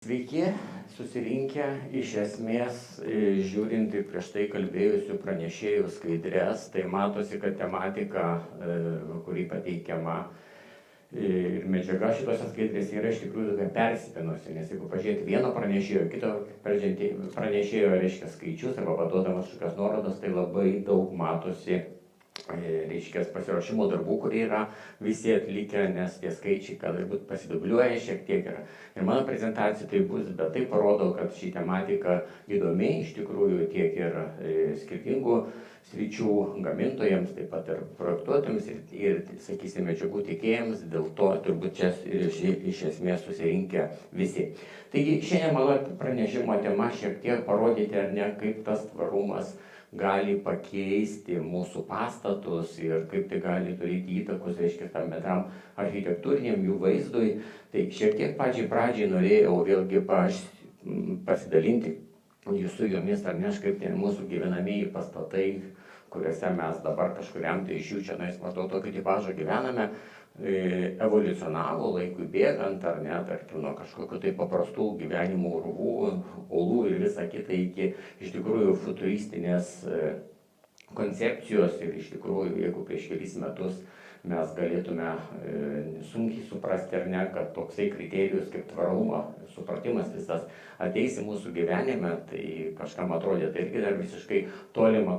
Sveiki, susirinkę iš esmės, žiūrint į prieš tai kalbėjusių pranešėjų skaidrės, tai matosi, kad tematika, kuri pateikiama ir medžiaga šitose skaidrėse yra iš tikrųjų tokia persipinusi, nes jeigu pažiūrėti vieno pranešėjo, kito pranešėjo, reiškia skaičius arba paduodamas kažkokias nuorodas, tai labai daug matosi reiškia pasiruošimo darbų, kurie yra visi atlikę, nes tie skaičiai galbūt pasidubliuoja šiek tiek ir mano prezentacija tai bus, bet tai parodo, kad ši tematika įdomi iš tikrųjų tiek ir skirtingų sričių gamintojams, taip pat ir projektuotojams ir sakysime, medžiagų tiekėjams, dėl to turbūt čia iš esmės susirinkę visi. Taigi šiandien mano pranešimo tema šiek tiek parodyti ar ne, kaip tas tvarumas gali pakeisti mūsų pastatus ir kaip tai gali turėti įtakos, reiškia, tam bendram architektūriniam jų vaizdui. Tai šiek tiek pačiai pradžiai norėjau vėlgi pasidalinti jūsų jomis, ar ne, kaip tie mūsų gyvenamieji pastatai, kuriuose mes dabar kažkuriam tai iš jų čia maždaug tokio tipažo gyvename, evoliucionavo laikui bėgant, ar ne, tarkim, nuo kažkokiu tai paprastų gyvenimo urvų, olų ir visa kita iki iš tikrųjų futuristinės koncepcijos ir iš tikrųjų, jeigu prieš kelis metus mes galėtume sunkiai suprasti, ar ne, kad toksai kriterijus kaip tvarumo supratimas visas ateis į mūsų gyvenime, tai kažkam atrodė, tai irgi dar visiškai tolima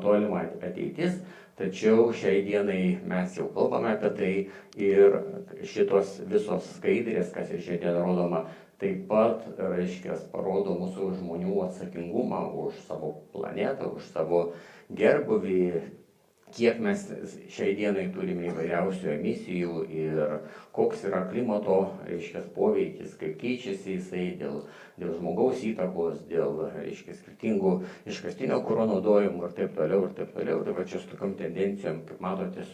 ateitis. Tačiau šiai dienai mes jau kalbame apie tai ir šitos visos skaidrės, kas ir šiandien rodoma, taip pat, reiškia, parodo mūsų žmonių atsakingumą už savo planetą, už savo gerbūvį, kiek mes šiai dienai turime įvairiausių emisijų ir koks yra klimato, reiškia, poveikis, kaip keičiasi jisai dėl žmogaus įtakos, dėl, reiškia, skirtingų iškastinio kuro naudojimų ir taip toliau. Tai va čia su tokiom tendencijom, kaip matote,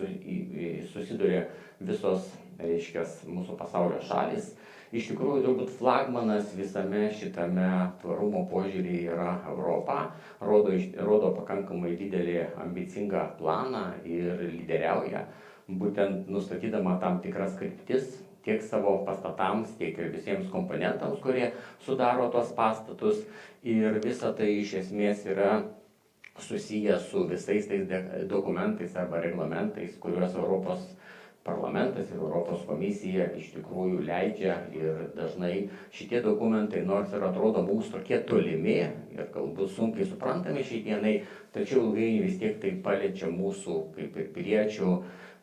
susiduria visos, reiškia, mūsų pasaulio šalis. Iš tikrųjų, turbūt flagmanas visame šitame tvarumo požiūrį yra Europa, rodo pakankamai didelį ambicingą planą ir lyderiauja, būtent nustatydama tam tikras kryptis tiek savo pastatams, tiek ir visiems komponentams, kurie sudaro tos pastatus. Ir visa tai iš esmės yra susiję su visais tais dokumentais arba reglamentais, kuriuos Europos Parlamentas ir Europos komisija iš tikrųjų leidžia ir dažnai šitie dokumentai, nors ir atrodo mums tokie tolimi ir galbūt sunkiai suprantami šiai dienai, tačiau ilgainiui vis tiek tai paliečia mūsų kaip ir piliečių,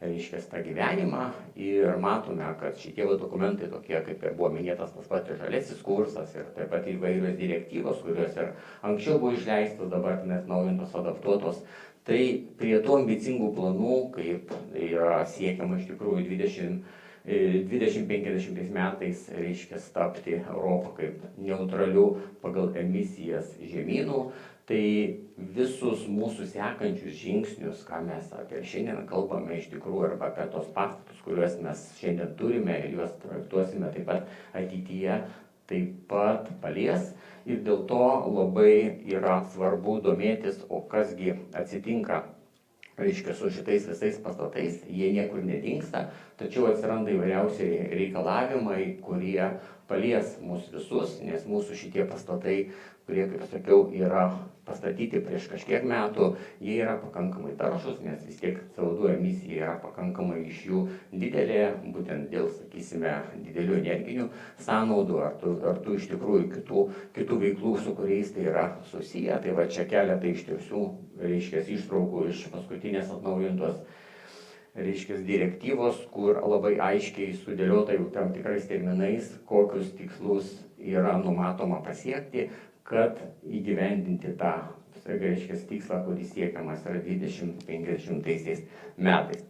reiškia, tą gyvenimą ir matome, kad šitie dokumentai tokie, kaip ir buvo minėtas tas pats žaliasis kursas ir taip pat įvairios direktyvos, kurios ir anksčiau buvo išleistos, dabar atnaujintos, adaptuotos. Tai prie tų ambicingų planų, kaip yra siekiama iš tikrųjų 2050 metais, reiškia, tapti Europą kaip neutralių pagal emisijas žemynų, tai visus mūsų sekančius žingsnius, ką mes apie šiandien kalbame iš tikrųjų, arba apie tos pastatus, kuriuos mes šiandien turime ir juos projektuosime taip pat ateityje, taip pat palies. Ir dėl to labai yra svarbu domėtis, o kasgi atsitinka, reiškia, su šitais visais pastatais, jie niekur nedingsta, tačiau atsiranda įvairiausi reikalavimai, kurie palies mus visus, nes mūsų šitie pastatai, kurie, kaip sakiau, yra pastatyti prieš kažkiek metų, jie yra pakankamai taršus, nes vis tiek CO2 emisija yra pakankamai iš jų didelė, būtent dėl, sakysime, didelių energinių sąnaudų ar tų iš tikrųjų kitų veiklų, su kuriais tai yra susiję. Tai va čia keletą iš tiesų, reiškia, ištraukų iš paskutinės atnaujintos, reiškia, direktyvos, kur labai aiškiai sudėliota jau tam tikrais terminais, kokius tikslus yra numatoma pasiekti, kad įgyvendinti tą, reiškia, tikslą, kuris siekiamas yra 2050 metais.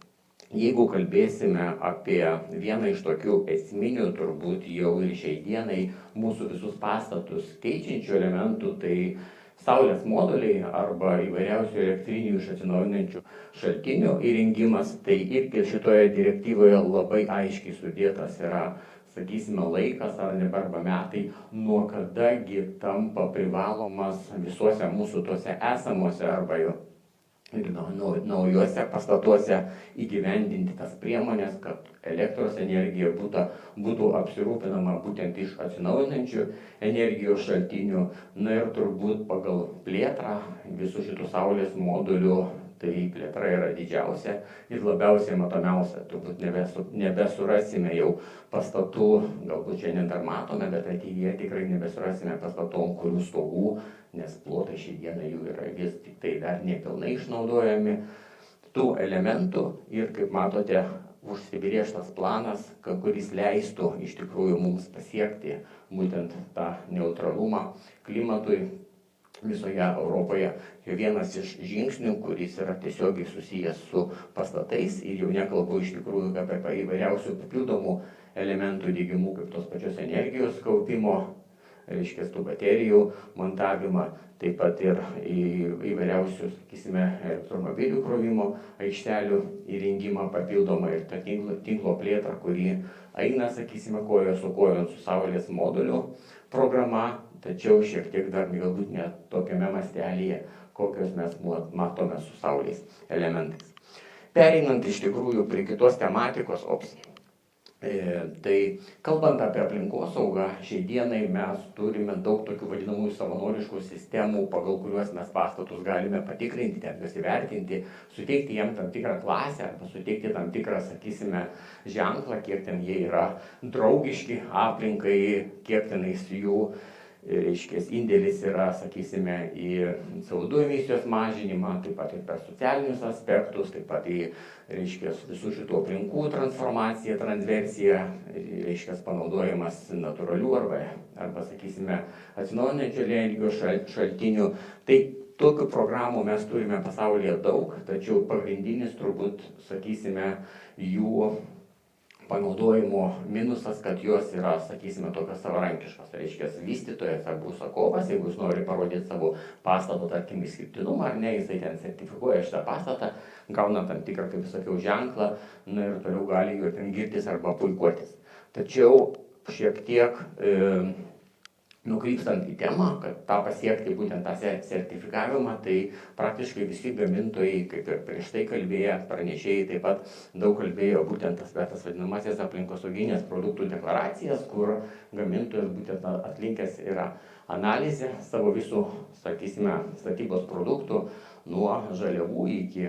Jeigu kalbėsime apie vieną iš tokių esminių, turbūt jau ir šiai dienai mūsų visus pastatus keičiančių elementų, tai saulės moduliai arba įvairiausių elektrinių iš atsinaujinančių šaltinių įrengimas, tai irgi šitoje direktyvoje labai aiškiai sudėtas yra, sakysime, laikas arba metai, nuo kadagi tampa privalomas visuose mūsų tuose esamuose arba ir naujuose pastatuose įgyvendinti tas priemonės, kad elektros energija būtų apsirūpinama būtent iš atsinaujinančių energijos šaltinių. Na ir turbūt pagal plėtrą visų šitų saulės modulių, tai plėtra yra didžiausia ir labiausiai matomiausia. Turbūt nebesurasime jau pastatų, galbūt šiandien dar matome, bet ateityje tikrai nebesurasime pastatų, ant kurių stogų, nes plotai šiandieną jų yra vis tik tai dar nepilnai išnaudojami tų elementų ir, kaip matote, užsibrėžtas planas, kuris leistų iš tikrųjų mums pasiekti būtent tą neutralumą klimatui visoje Europoje. Ir vienas iš žingsnių, kuris yra tiesiogiai susijęs su pastatais ir jau nekalbu iš tikrųjų apie įvairiausių papildomų elementų diegimu, kaip tos pačios energijos kaupimo, reiškia tų baterijų montavimą, taip pat ir įvairiausių, sakysime, elektromobilių krovimo aikštelių įrengimą papildomą ir tą tinklo plėtrą, kuri eina, sakysime, koja su kojon su saulės modulių programa, tačiau šiek tiek dar galbūt net tokiame mastelyje, kokios mes matome su saulės elementais. Pereinant iš tikrųjų prie kitos tematikos, tai kalbant apie aplinkosaugą, šiai dienai mes turime daug tokių vadinamųjų savanoriškų sistemų, pagal kuriuos mes pastatus galime patikrinti, juos įvertinti, suteikti jiem tam tikrą klasę arba suteikti tam tikrą, sakysime, ženklą, kiek ten jie yra draugiški aplinkai, kiek tenais jų indėlis yra, sakysime, į CO2 emisijos mažinimą, taip pat ir per socialinius aspektus, taip pat į visų šitų aplinkų transformaciją, transversiją, panaudojimas natūralių arba, sakysime, atsinaujinančių energijos šaltinių. Tai tokių programų mes turime pasaulyje daug, tačiau pagrindinis turbūt, sakysime, jų panaudojimo minusas, kad jos yra, sakysime, tokios savarankiškos. Vystytojas arba užsakovas, jeigu jis nori parodyti savo pastato, tarkim, išskirtinumą ar ne, jisai ten sertifikuoja šitą pastatą, gauna tam tikrą, kaip sakiau, ženklą, na ir toliau gali juo ten girtis arba puikuotis. Tačiau šiek tiek nukrypstant į temą, kad tą pasiekti būtent tą sertifikavimą, tai praktiškai visi gamintojai, kaip ir prieš tai kalbėję, pranešėjai taip pat daug kalbėjo būtent tas vadinamasis aplinkosauginės produktų deklaracijas, kur gamintojas būtent atlinkęs yra analizę savo visų, sakysime, statybos produktų nuo žaliavų iki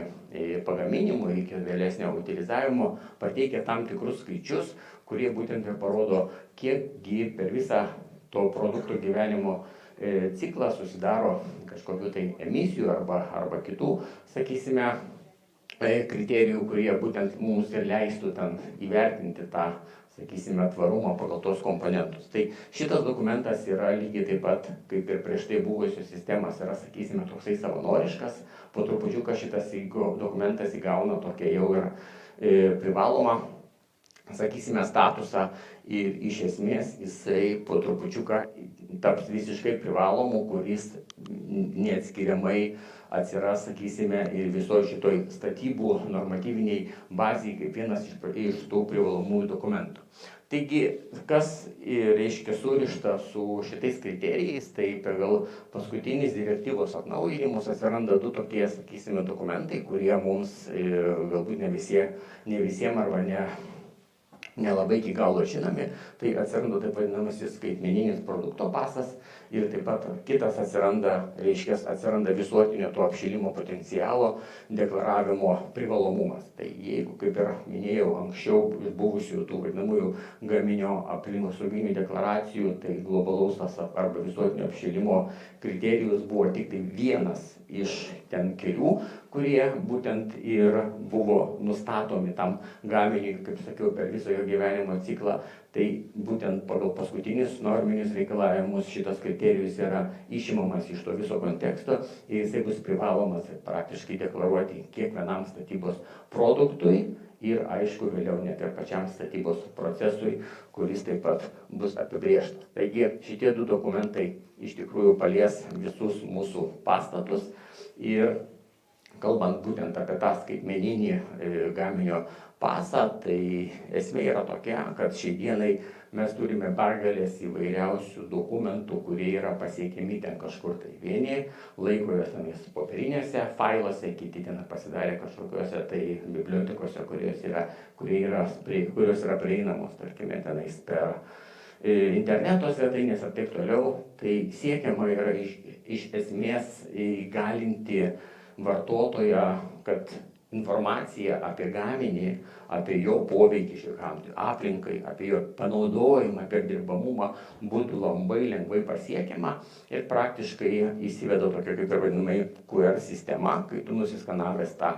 pagaminimo, iki vėlesnio utilizavimo, pateikia tam tikrus skaičius, kurie būtent ir parodo, kiekgi per visą to produktų gyvenimo ciklą susidaro kažkokių tai emisijų arba kitų, sakysime, kriterijų, kurie būtent mums ir leistų ten įvertinti tą, sakysime, tvarumą pagal tos komponentus. Tai šitas dokumentas yra lygiai taip pat, kaip ir prieš tai buvusios sistemas, yra, sakysime, toksai savanoriškas, po trupučiuką šitas dokumentas įgauna tokia jau ir privaloma, sakysime, statusą ir iš esmės jisai po trupučiuką taps visiškai privalomu, kuris neatskiriamai atsiras, sakysime, ir visoje šitoj statybų normatyviniai bazai kaip vienas iš tų privalomųjų dokumentų. Taigi, kas reiškia surišta su šitais kriterijais, tai pagal paskutinis direktyvos atnaujinimus atsiranda du tokie, sakysime, dokumentai, kurie mums galbūt ne visiems arba nelabai iki galo žinomi. Tai atsiranda taip vadinamasis skaitmeninis produkto pasas ir taip pat kitas atsiranda visuotinio to apšilimo potencialo deklaravimo privalomumas. Tai jeigu, kaip ir minėjau anksčiau, buvusių tų vadinamųjų gaminio aplinkosauginių deklaracijų, tai globalaus arba visuotinio apšilimo kriterijus buvo tik tai vienas iš ten kelių, kurie būtent ir buvo nustatomi tam gaminiui, kaip sakiau, per viso jo gyvenimo ciklą. Tai būtent pagal paskutinius norminius reikalavimus šitas kriterijus yra išimamas iš to viso konteksto ir jisai bus privalomas praktiškai deklaruoti kiekvienam statybos produktui ir, aišku, vėliau net ir pačiam statybos procesui, kuris taip pat bus apibrėžtas. Taigi šitie du dokumentai iš tikrųjų palies visus mūsų pastatus ir kalbant būtent apie tą skaitmeninį gaminio pasą, tai esmė yra tokia, kad šiandienai mes turime begalės įvairiausių dokumentų, kurie yra pasiekiami ten kažkur tai. Vieni laiko juos tenais popierinėse failuose, kiti ten pasidarė kažkokiuose tai bibliotekose, kurios yra prieinamos, tarkime, tenais per interneto svetainės ir taip toliau. Tai siekiama yra iš esmės įgalinti vartotoją, kad informacija apie gaminį, apie jo poveikį šiam aplinkai, apie jo panaudojimą, perdirbamumą būtų labai lengvai pasiekiama ir praktiškai įsiveda tokia kaip ir vadinamai QR sistema, kai tu nusiskanavęs tą,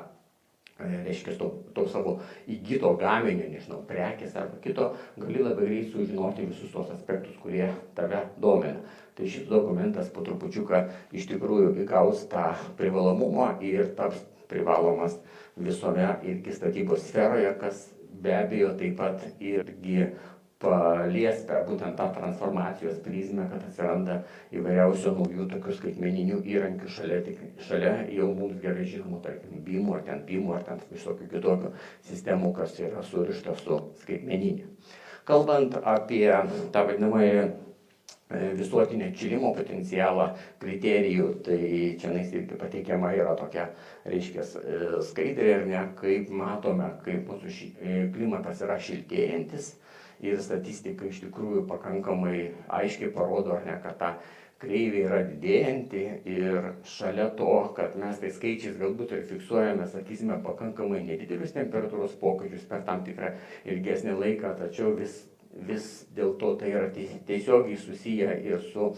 reiškia, to savo įgyto gaminio, nežinau, prekės arba kito, gali labai greit sužinoti visus tos aspektus, kurie tave domina. Tai šis dokumentas po trupučiuką iš tikrųjų įgaus tą privalomumą ir taps privalomas visoje irgi statybos sferoje, kas be abejo taip pat irgi palies per būtent tą transformacijos prizmę, kad atsiranda įvairiausių naujų tokių skaitmeninių įrankių šalia jau mums gerai žinomų, tarkim, BIM-ų ar ten visokių kitokių sistemų, kas yra surišta su skaitmeninė. Kalbant apie tą vadinamąjį visuotinio atšilimo potencialą kriterijų, tai čia irgi pateikiama yra tokia, reiškia, skaidrė, ar ne, kaip matome, kaip mūsų klimatas yra šiltėjantis ir statistika iš tikrųjų pakankamai aiškiai parodo, ar ne, kad ta kreivė yra didėjanti ir šalia to, kad mes tai skaičiais galbūt ir fiksuojame, sakysime, pakankamai nedidelius temperatūros pokyčius per tam tikrą ilgesnį laiką, tačiau vis dėl to tai yra tiesiogiai susiję ir su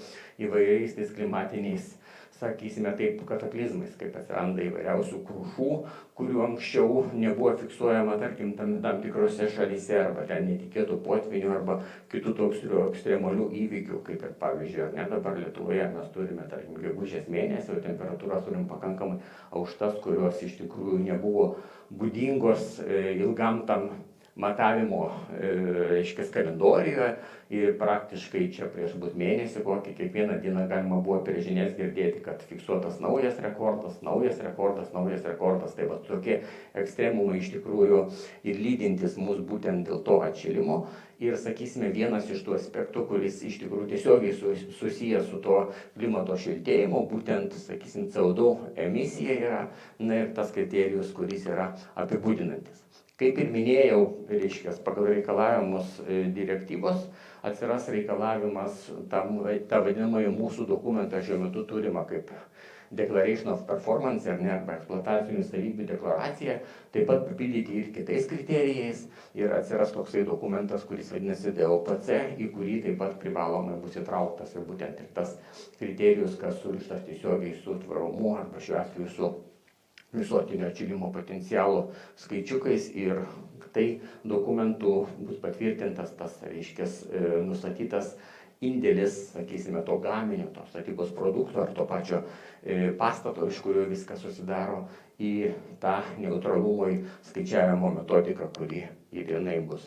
įvairiais tais klimatiniais, sakysime taip, kataklizmais, kaip atsiranda įvairiausių krušų, kurių anksčiau nebuvo fiksuojama, tarkim, tam tikrose šalyse, arba ten netikėtų potvinių, arba kitų tokių ekstremalių įvykių, kaip ir pavyzdžiui, ar ne, dabar Lietuvoje mes turime, tarkim, gegužės mėnesį, temperatūrą turim pakankamai aukštas, kurios iš tikrųjų nebuvo būdingos ilgam tam matavimo, reiškia, kalendorijoje ir praktiškai čia prieš mėnesį kokį kiekvieną dieną galima buvo per žinias girdėti, kad fiksuotas naujas rekordas, tai va tokie ekstremumai iš tikrųjų ir lydintis mus būtent dėl to atšilimo. Ir, sakysime, vienas iš tų aspektų, kuris iš tikrųjų tiesiogiai susijęs su to klimato šiltėjimu, būtent, sakysim, CO2 emisija yra, na ir tas kriterijus, kuris yra apibūdinantis. Kaip ir minėjau, reiškia, pagal reikalavimus direktyvos atsiras reikalavimas tą vadinamąjį mūsų dokumentą šiuo metu turimą kaip Declaration of Performance ar ne, arba eksploatacinių savybių deklaracija, taip pat papildyti ir kitais kriterijais ir atsiras toksai dokumentas, kuris vadinasi DOPC, į kurį taip pat privalomai bus įtrauktas ir būtent ir tas kriterijus, kas surištas tiesiogiai su tvarumu arba šiuo atveju su visuotinio atšilimo potencialo skaičiukais ir tai dokumentu bus patvirtintas tas, reiškia, nustatytas indėlis, sakysime, to gaminio, to statybos produkto ar to pačio pastato, iš kurio viskas susidaro, į tą neutralumui skaičiavimo metodiką, kuri ir jinai bus.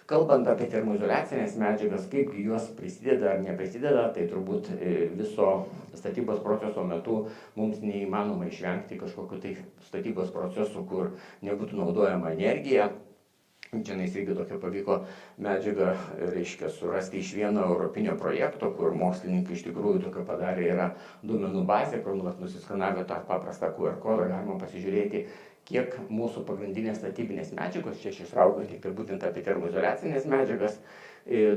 Kalbant apie termoizoliacinės medžiagas, kaip jos prisideda ar neprisideda, tai turbūt viso statybos proceso metu mums neįmanoma išvengti kažkokiu tai statybos procesu, kur nebūtų naudojama energija. Čia irgi tokia pavyko medžiagą, reiškia, surasti iš vieno europinio projekto, kur mokslininkai iš tikrųjų tokia padarė yra duomenų bazė, kur nusiskanavę tą paprastą QR kodą galima pasižiūrėti, kiek mūsų pagrindinės statybinės medžiagos, čia išraugau tik tai būtent apie termoizoliacinės medžiagas,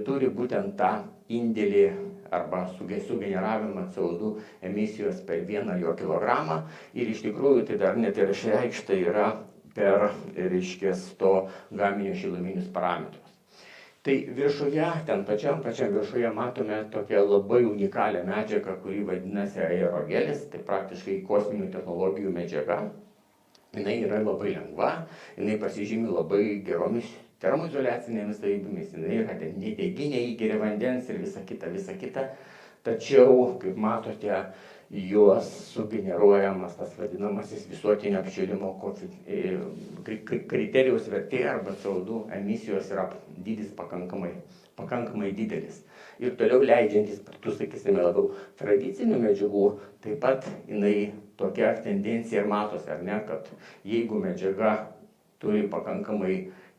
turi būtent tą indėlį arba sugeneravimą CO2 emisijos per 1 jo kilogramą ir iš tikrųjų tai dar net ir išreikšta yra per, reiškia, to gaminio šiluminius parametrus. Tai viršuje, ten pačiam viršuje matome tokią labai unikalią medžiagą, kuri vadinasi aerogelis, tai praktiškai kosminių technologijų medžiaga. Jinai yra labai lengva, jinai pasižymi labai geromis termoizoliacinėmis savybėmis, jinai yra nedeginė, įgeria vandens ir visa kita. Tačiau, kaip matote, jos sugeneruojamas tas vadinamasis visuotinio apšilimo kriterijos vertė arba CO2 emisijos yra dydis pakankamai pakankamai didelis. Ir toliau leidžiantis prie tų, sakysime, labiau tradicinių medžiagų, taip pat jinai tokia tendencija ir matosi, ar ne, kad jeigu medžiaga turi pakankamai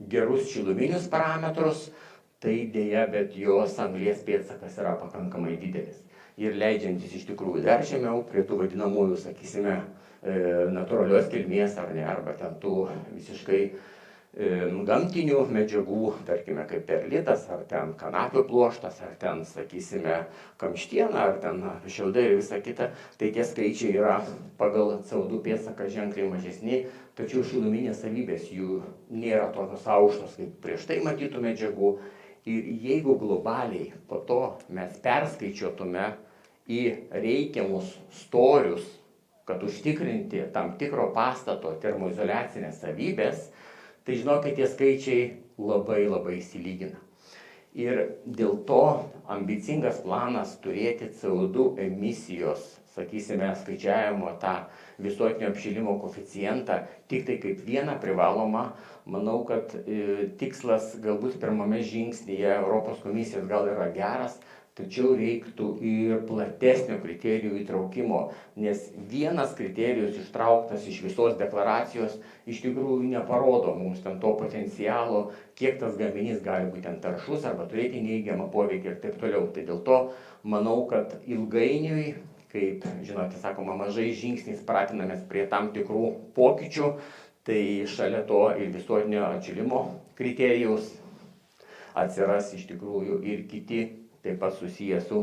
gerus šiluminius parametrus, tai dėja, bet jos anglies pėdsakas yra pakankamai didelis. Ir leidžiantis iš tikrųjų dar žemiau prie tų vadinamųjų, sakysime, natūralios kilmės ar ne, arba ten tų visiškai gamtinių medžiagų, tarkime, kaip perlitas, ar ten kanapių pluoštas, ar ten, sakysime, kamštiena, ar ten šiaudai ir visa kita, tai tie skaičiai yra pagal CO2 pėdsaką ženkliai mažesni, tačiau šiluminės savybės jų nėra tokios aukštos, kaip prieš tai matytų medžiagų. Ir jeigu globaliai po to mes perskaičiuotume į reikiamus storius, kad užtikrinti tam tikro pastato termoizoliacinės savybės, tai žinokit, tie skaičiai labai išsilygina. Ir dėl to ambicingas planas turėti CO2 emisijos, sakysime, skaičiavimo tą visuotinio apšilimo koeficientą tik tai kaip vieną privalomą, manau, kad tikslas galbūt pirmame žingsnyje Europos komisijos gal yra geras, tačiau reiktų ir platesnio kriterijų įtraukimo, nes vienas kriterijus ištrauktas iš visos deklaracijos iš tikrųjų neparodo mums ten to potencialo, kiek tas gaminys gali būti ten taršus arba turėti neigiamą poveikį ir taip toliau. Tai dėl to manau, kad ilgainiui, kaip žinote, sakoma, mažais žingsniais pratinamės prie tam tikrų pokyčių, tai šalia to ir visuotinio atšilimo kriterijaus atsiras iš tikrųjų ir kiti, taip pat susiję su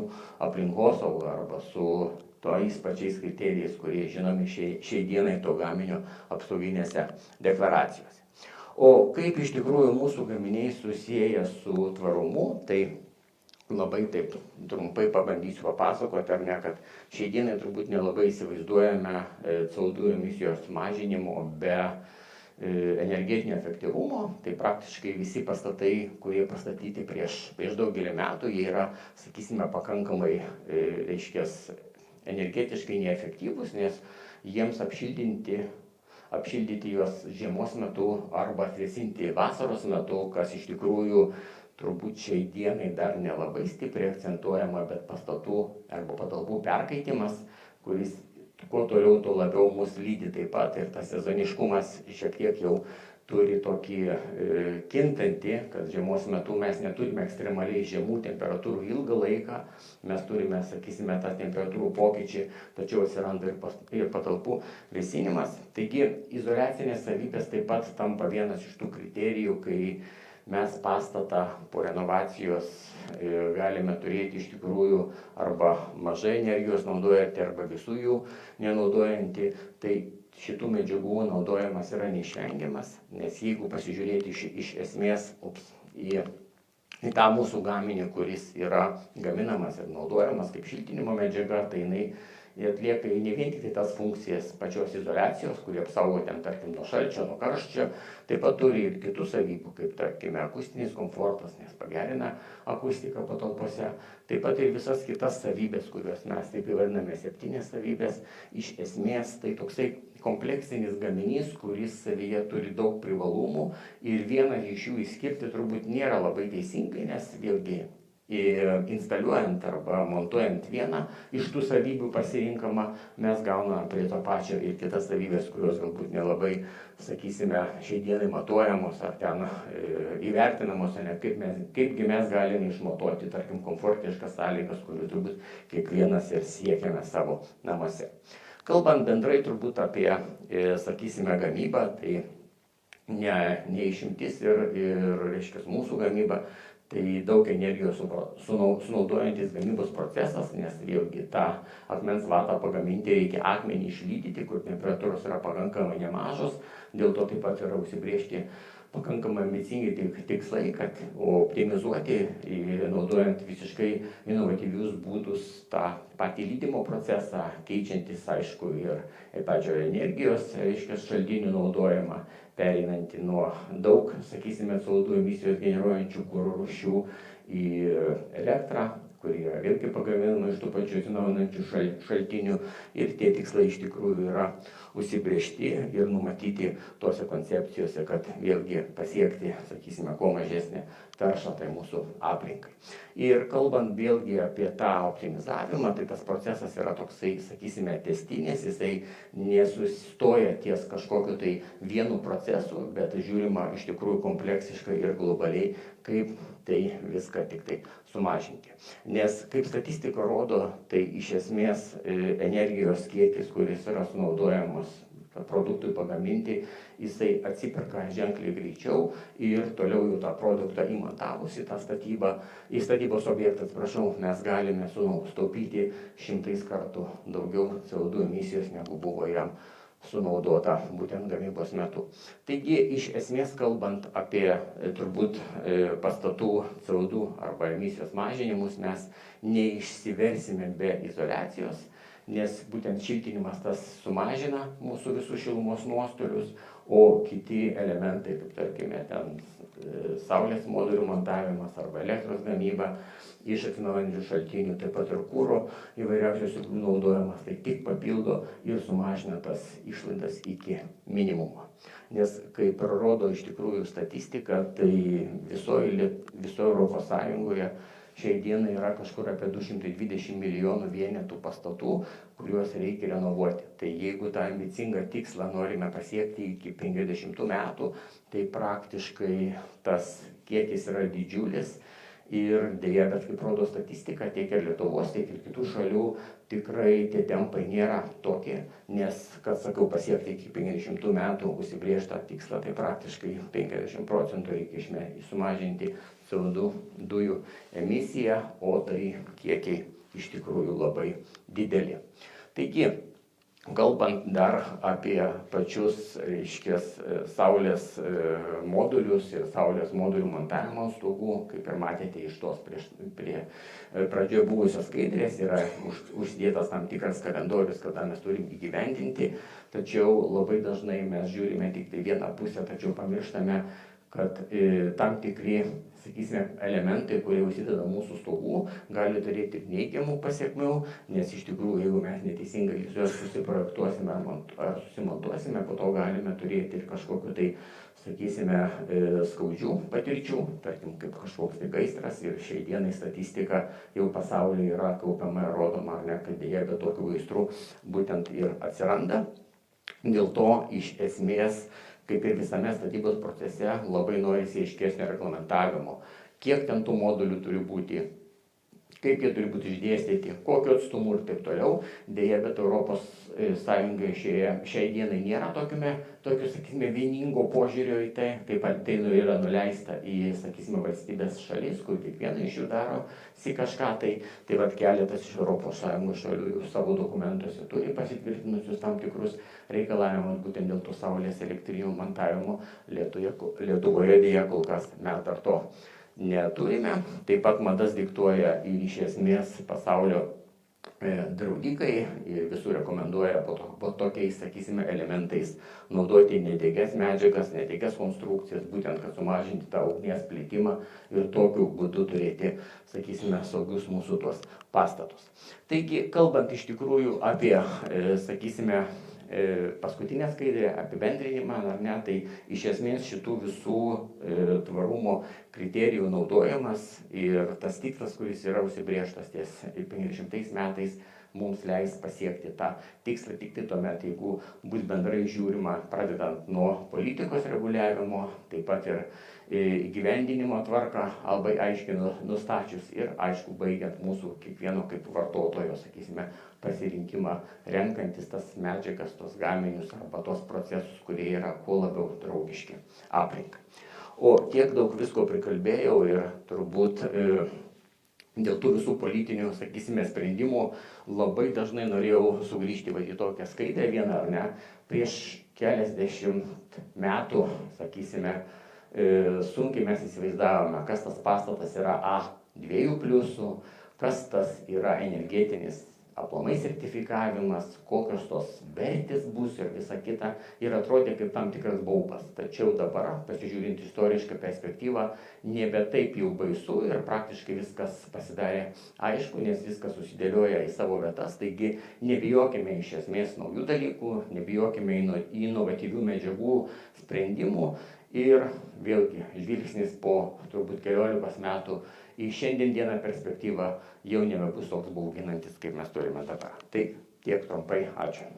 aplinkosauga arba su tojais pačiais kriterijais, kurie žinomi šiai dienai to gaminio apsauginėse deklaracijose. O kaip iš tikrųjų mūsų gaminiai susiję su tvarumu, tai labai taip trumpai pabandysiu papasakoti, ar ne, kad šiai dienai turbūt nelabai įsivaizduojame CO2 emisijos mažinimo be energetinio efektyvumo. Tai praktiškai visi pastatai, kurie pastatyti prieš daugelį metų, jie yra, sakysime, pakankamai, energetiškai neefektyvūs, nes jiems apšildyti juos žiemos metu arba atvėsinti vasaros metu, kas iš tikrųjų turbūt šiai dienai dar nelabai stipriai akcentuojama, bet pastatų arba patalpų perkaitimas, kuris kuo toliau, tuo labiau mus lydi taip pat ir tas sezoniškumas šiek tiek jau turi tokį kintantį, kad žiemos metu mes neturime ekstremaliai žemų temperatūrų ilgą laiką, mes turime, sakysime, tą temperatūrų pokyčių, tačiau atsiranda ir patalpų vėsinimas. Taigi izoliacinės savybės taip pat tampa vienas iš tų kriterijų, kai mes pastatą po renovacijos galime turėti iš tikrųjų arba mažai energijos naudojantį, arba visų jų nenaudojantį. Tai šitų medžiagų naudojimas yra neišvengiamas, nes jeigu pasižiūrėti iš esmės į tą mūsų gaminį, kuris yra gaminamas ir naudojamas kaip šiltinimo medžiaga, tai jinai atlieka ne vien tik tas funkcijas pačios izoliacijos, kurie apsaugo ten, tarkim, nuo šalčio, nuo karščio, taip pat turi ir kitų savybių, kaip, tarkime, akustinis komfortas, nes pagerina akustiką patalpose, taip pat ir visas kitas savybės, kurios mes taip įvardiname 7 savybės. Iš esmės tai toksai kompleksinis gaminys, kuris savyje turi daug privalumų ir vieną iš jų išskirti turbūt nėra labai teisingai, nes vėlgi instaliuojant arba montuojant vieną iš tų savybių pasirinkamą, mes gauname prie to pačio ir kitas savybės, kurios galbūt nelabai, sakysime, šiai dienai matuojamos ar ten įvertinamos, ne, kaipgi mes galime išmatuoti, tarkim, komfortiškas sąlygas, kurių turbūt kiekvienas ir siekiame savo namuose. Kalbant bendrai turbūt apie, sakysime, gamybą, tai ne išimtis ir reiškia mūsų gamyba, tai daug energijos sunaudojantis gamybos procesas, nes vėlgi tą akmens vatą pagaminti reikia akmenį išlydyti, kur temperatūros yra pakankamai nemažos, dėl to taip pat yra užsibriežti pakankamai ambicingi tikslai, kad optimizuoti, naudojant visiškai inovatyvius būdus tą patį lydymo procesą, keičiantis, aišku, ir pačio energijos, reiškia, šaltinių naudojimą, pereinantį nuo daug, sakysime, CO2 emisijos generuojančių kuro rūšių į elektrą, kurie yra vėlgi pagaminama iš tų pačių atsinaujinančių šaltinių ir tie tikslai iš tikrųjų yra užsibrėžti ir numatyti tose koncepcijose, kad vėlgi pasiekti, sakysime, kuo mažesnį taršą tai mūsų aplinkai. Ir kalbant vėlgi apie tą optimizavimą, tai tas procesas yra toksai, sakysime, tęstinis, jisai nesustoja ties kažkokiu tai vienu procesu, bet žiūrima iš tikrųjų kompleksiškai ir globaliai, kaip tai viską tik tai sumažinti. Nes kaip statistika rodo, tai iš esmės energijos kiekis, kuris yra sunaudojamas produktui pagaminti, jisai atsiperka ženkliai greičiau ir toliau jau tą produktą įmontavus į tą statybą, į statybos objektą, mes galime sutaupyti 100 kartų daugiau CO2 emisijos, negu buvo jam sunaudota būtent gamybos metu. Taigi, iš esmės kalbant apie turbūt pastatų CO2 arba emisijos mažinimus, mes neišsiversime be izoliacijos, nes būtent šiltinimas tas sumažina mūsų visų šilumos nuostolius, o kiti elementai, kaip tarkime, ten saulės modulių montavimas arba elektros gamyba iš atsinaujinančių šaltinių, taip pat ir kuro įvairiausios naudojimas, tai tik papildo ir sumažina tas išlaidas iki minimumo. Nes kaip rodo iš tikrųjų statistika, tai visoje Europos Sąjungoje šiai dienai yra kažkur apie 220 milijonų vienetų pastatų, kuriuos reikia renovuoti. Tai jeigu tą ambicingą tikslą norime pasiekti iki 50 metų, tai praktiškai tas kiekis yra didžiulis. Ir dėja, bet kaip rodo statistika, tiek ir Lietuvos, tiek ir kitų šalių, tikrai tie tempai nėra tokie, nes, kad sakau, pasiekti iki 50 metų užsibrėžtą tikslą, tai praktiškai 50% reikia sumažinti CO2 dujų emisiją, o tai kiekiai iš tikrųjų labai dideli. Taigi, kalbant dar apie pačius, saulės modulius ir saulės modulių montavimo stogų, kaip ir matėte iš tos prie pradžioje buvusios skaidrės, yra uždėtas tam tikras kalendorius, kada mes turim įgyvendinti, tačiau labai dažnai mes žiūrime tik tai vieną pusę, tačiau pamirštame, kad tam tikri, sakysime, elementai, kurie užsideda mūsų stogų, gali turėti neigiamų pasiekmių, nes iš tikrųjų, jeigu mes neteisingai juos susiprojektuosime ar susimontuosime, po to galime turėti ir kažkokiu tai, sakysime, skaudžių patirčių, tarkim, kaip kažkoks tai gaisras, ir šiai dienai statistika jau pasaulyje yra kaupiama ir rodoma, kad dėja, bet tokių gaisrų būtent ir atsiranda. Dėl to iš esmės, kaip ir visame statybos procese, labai norisi aiškesnio reglamentavimo. Kiek ten tų modulių turi būti, kaip jie turi būti išdėstyti, kokiu atstumu ir taip toliau. Deja, bet Europos Sąjungoje šiai dienai nėra tokio, sakysime, vieningo požiūrio į tai, taip pat tai yra nuleista į, sakysime, valstybės šalis, kur kiekviena iš jų darosi kažką, tai vat keletas iš Europos Sąjungos šalių savo dokumentuose turi pasitvirtinusius tam tikrus reikalavimus būtent dėl to saulės elektrinių montavimo. Lietuvoje dėja kol kas mes dar to neturime. Taip pat madas diktuoja ir iš esmės pasaulio draudikai ir visų rekomenduoja po tokiais, sakysime, elementais naudoti nedegias medžiagas, nedegias konstrukcijas, būtent kad sumažinti tą ugnies plitimą ir tokiu būdu turėti, sakysime, saugius mūsų tuos pastatus. Taigi, kalbant iš tikrųjų apie, sakysime, paskutinę skaidrę apibendrinimą, ar ne, tai iš esmės šitų visų tvarumo kriterijų naudojimas ir tas tikslas, kuris yra užsibrėžtas ties 50 metais, mums leis pasiekti tą tikslą tik tai tuomet, jeigu bus bendrai žiūrima, pradedant nuo politikos reguliavimo, taip pat ir įgyvendinimo tvarką labai aiškiai nustačius ir, aišku, baigiant mūsų kiekvieno kaip vartotojo, sakysime, pasirinkimą, renkantis tas medžiagas, tos gaminius arba tos procesus, kurie yra kuo labiau draugiški aplinkai. O tiek daug visko prikalbėjau ir turbūt dėl tų visų politinių, sakysime, sprendimų labai dažnai norėjau sugrįžti į tokią skaidrę vieną ar ne. Prieš keliasdešimt metų, sakysime, sunkiai mes įsivaizdavome, kas tas pastatas yra A2+, kas tas yra energetinis aplamai sertifikavimas, kokios tos vertės bus ir visa kita, ir atrodė kaip tam tikras baubas. Tačiau dabar, pasižiūrint istorišką perspektyvą, nebe taip jau baisu ir praktiškai viskas pasidarė aišku, nes viskas susidėlioja į savo vietas, taigi nebijokime iš esmės naujų dalykų, nebijokime inovatyvių medžiagų sprendimų ir vėlgi žvilgsnis po turbūt 14 metų į šiandien dieną perspektyvą jau nebebus toks bauginantis, kaip mes turime dabar. Tai tiek trumpai, ačiū.